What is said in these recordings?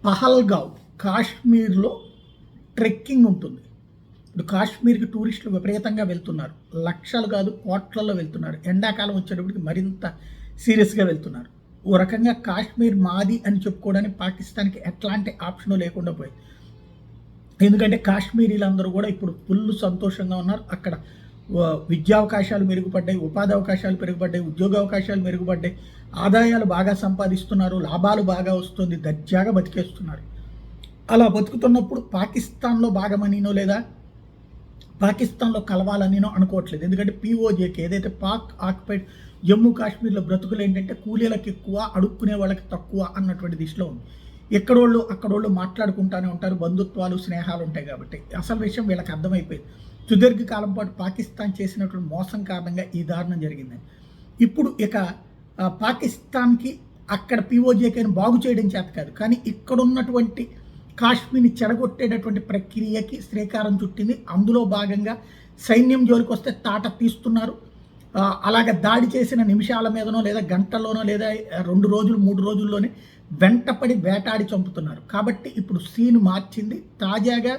పహల్గావ్ కాశ్మీర్లో ట్రెక్కింగ్ ఉంటుంది. ఇప్పుడు కాశ్మీర్కి టూరిస్టులు విపరీతంగా వెళ్తున్నారు. లక్షలు కాదు కోట్లలో వెళ్తున్నారు. ఎండాకాలం వచ్చేటప్పటికి మరింత సీరియస్గా వెళ్తున్నారు. ఓ రకంగా కాశ్మీర్ మాది అని చెప్పుకోవడానికి పాకిస్తాన్కి ఎట్లాంటి ఆప్షన్ లేకుండా పోయింది. ఎందుకంటే కాశ్మీరీలందరూ కూడా ఇప్పుడు ఫుల్ సంతోషంగా ఉన్నారు. అక్కడ విద్యావకాశాలు మెరుగుపడ్డాయి, ఉపాధి అవకాశాలు మెరుగుపడ్డాయి, ఉద్యోగ అవకాశాలు మెరుగుపడ్డాయి, ఆదాయాలు బాగా సంపాదిస్తున్నారు, లాభాలు బాగా వస్తుంది, దర్జాగా బతికేస్తున్నారు. అలా బతుకుతున్నప్పుడు పాకిస్తాన్లో భాగమనినో లేదా పాకిస్తాన్లో కలవాలనినో అనుకోవట్లేదు. ఎందుకంటే పీఓజేకి ఏదైతే పాక్ ఆక్యుపైడ్ జమ్మూ కాశ్మీర్లో బ్రతుకులు ఏంటంటే కూలీలకు ఎక్కువ, అడుక్కునే వాళ్ళకి తక్కువ అన్నటువంటి దిశలో ఉంది. ఎక్కడోళ్ళు అక్కడోళ్ళు మాట్లాడుకుంటూనే ఉంటారు, బంధుత్వాలు స్నేహాలు ఉంటాయి. కాబట్టి అసలు విషయం వీళ్ళకి అర్థమైపోయింది. సుదీర్ఘకాలం పాటు పాకిస్తాన్ చేసినటువంటి మోసం కారణంగా ఈ దారుణం జరిగిందని. ఇప్పుడు ఇక పాకిస్తాన్కి అక్కడ పీఓజేకేని బాగు చేయడం చేత కాదు, కానీ ఇక్కడున్నటువంటి కాశ్మీర్ని చెడగొట్టేటటువంటి ప్రక్రియకి శ్రీకారం చుట్టింది. అందులో భాగంగా సైన్యం జోలికి వస్తే తాట తీస్తున్నారు. అలాగే దాడి చేసిన నిమిషాల మీదనో లేదా గంటల్లోనో లేదా 2 రోజులు 3 రోజుల్లోనే వెంటపడి వేటాడి చంపుతున్నారు. కాబట్టి ఇప్పుడు సీన్ మార్చింది. తాజాగా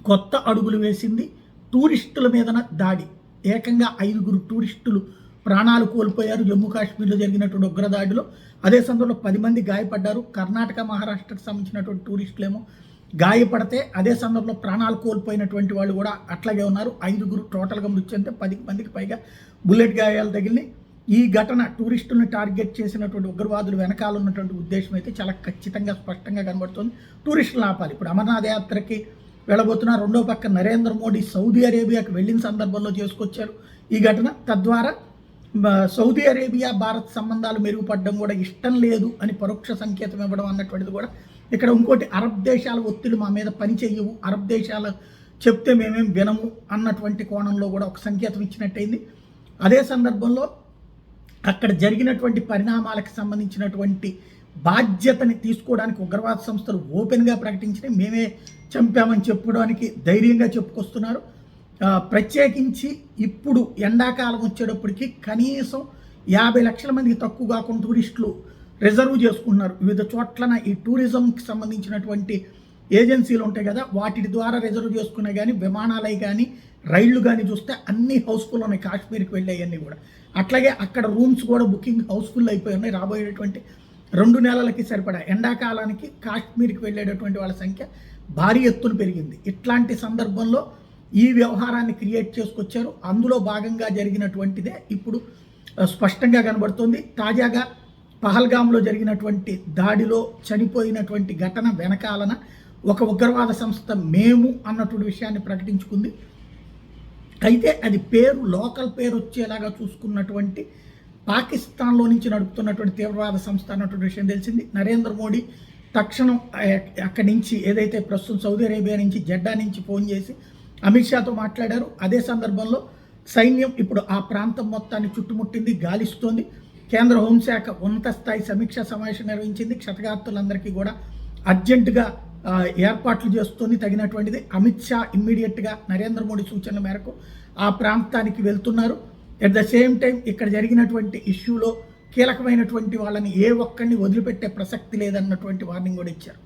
కొత్త అడుగులు వేసింది. టూరిస్టుల మీదన దాడి. ఏకంగా 5గురు టూరిస్టులు ప్రాణాలు కోల్పోయారు జమ్మూ కాశ్మీర్లో జరిగినటువంటి ఉగ్రదాడిలో. అదే సందర్భంలో 10 మంది గాయపడ్డారు. కర్ణాటక మహారాష్ట్రకు సంబంధించినటువంటి టూరిస్టులేమో గాయపడితే అదే సందర్భంలో ప్రాణాలు కోల్పోయినటువంటి వాళ్ళు కూడా అట్లాగే ఉన్నారు. 5గురు టోటల్గా మృతి చెందితే 10 మందికి పైగా బుల్లెట్ గాయాలు తగిలినాయి. ఈ ఘటన టూరిస్టులను టార్గెట్ చేసినటువంటి ఉగ్రవాదులు వెనకాల ఉన్నటువంటి ఉద్దేశం అయితే చాలా ఖచ్చితంగా స్పష్టంగా కనబడుతుంది. టూరిస్టులు ఆపాలి. ఇప్పుడు అమర్నాథ్ యాత్రకి వెళ్ళబోతున్నారు. రెండో పక్క నరేంద్ర మోడీ సౌదీ అరేబియాకి వెళ్ళిన సందర్భంలో చేసుకొచ్చారు ఈ ఘటన. తద్వారా సౌదీ అరేబియా భారత్ సంబంధాలు మెరుగుపడడం కూడా ఇష్టం లేదు అని పరోక్ష సంకేతం ఇవ్వడం అన్నటువంటిది కూడా ఇక్కడ. ఇంకోటి, అరబ్ దేశాల ఒత్తిడి మా మీద పని చెయ్యవు, అరబ్ దేశాలు చెప్తే మేమేం వినము అన్నటువంటి కోణంలో కూడా ఒక సంకేతం ఇచ్చినట్టయింది. అదే సందర్భంలో అక్కడ జరిగినటువంటి పరిణామాలకు సంబంధించినటువంటి బాధ్యతని తీసుకోవడానికి ఉగ్రవాద సంస్థలు ఓపెన్గా ప్రకటించినాయి. మేమే చంపామని చెప్పడానికి ధైర్యంగా చెప్పుకొస్తున్నారు. ప్రత్యేకించి ఇప్పుడు ఎండాకాలం వచ్చేటప్పటికి కనీసం 50 లక్షల మందికి తక్కువ కాకుండా టూరిస్టులు రిజర్వ్ చేసుకుంటున్నారు. వివిధ చోట్లన ఈ టూరిజంకి సంబంధించినటువంటి ఏజెన్సీలు ఉంటాయి కదా, వాటి ద్వారా రిజర్వ్ చేసుకునే కానీ విమానాలై కానీ రైళ్లు కానీ చూస్తే అన్ని హౌస్ఫుల్ ఉన్నాయి. కాశ్మీర్కి వెళ్ళేవన్నీ కూడా అట్లాగే అక్కడ రూమ్స్ కూడా బుకింగ్ హౌస్ఫుల్ అయిపోయి ఉన్నాయి. రాబోయేటువంటి 2 నెలలకి సరిపడా ఎండాకాలానికి కాశ్మీర్కి వెళ్ళేటటువంటి వాళ్ళ సంఖ్య భారీ ఎత్తున పెరిగింది. ఇట్లాంటి సందర్భంలో ఈ వ్యవహారాన్ని క్రియేట్ చేసుకొచ్చారు. అందులో భాగంగా జరిగినటువంటిదే ఇప్పుడు స్పష్టంగా కనబడుతుంది. తాజాగా పహల్గామ్లో జరిగినటువంటి దాడిలో చనిపోయినటువంటి ఘటన వెనకాలన ఒక ఉగ్రవాద సంస్థ మేము అన్నటువంటి విషయాన్ని ప్రకటించుకుంది. అయితే అది పేరు లోకల్ పేరు వచ్చేలాగా చూసుకున్నటువంటి పాకిస్తాన్లో నుంచి నడుపుతున్నటువంటి తీవ్రవాద సంస్థ అన్నటువంటి విషయం తెలిసింది. నరేంద్ర మోడీ తక్షణం అక్కడి నుంచి ఏదైతే ప్రస్తుతం సౌదీ అరేబియా నుంచి జెడ్డా నుంచి ఫోన్ చేసి అమిత్ షాతో మాట్లాడారు. అదే సందర్భంలో సైన్యం ఇప్పుడు ఆ ప్రాంతం మొత్తాన్ని చుట్టుముట్టింది, గాలిస్తోంది. కేంద్ర హోంశాఖ ఉన్నత స్థాయి సమీక్షా సమావేశం నిర్వహించింది. క్షతగాత్రులందరికీ కూడా అర్జెంటుగా ఏర్పాట్లు చేస్తుంది తగినటువంటిది. అమిత్ షా ఇమ్మీడియట్గా నరేంద్ర మోడీ సూచనల మేరకు ఆ ప్రాంతానికి వెళ్తున్నారు. ఎట్ ద సేమ్ టైం ఇక్కడ జరిగినటువంటి ఇష్యూలో కీలకమైనటువంటి వాళ్ళని ఏ ఒక్కడిని వదిలిపెట్టే ప్రసక్తి లేదన్నటువంటి వార్నింగ్ కూడా ఇచ్చారు.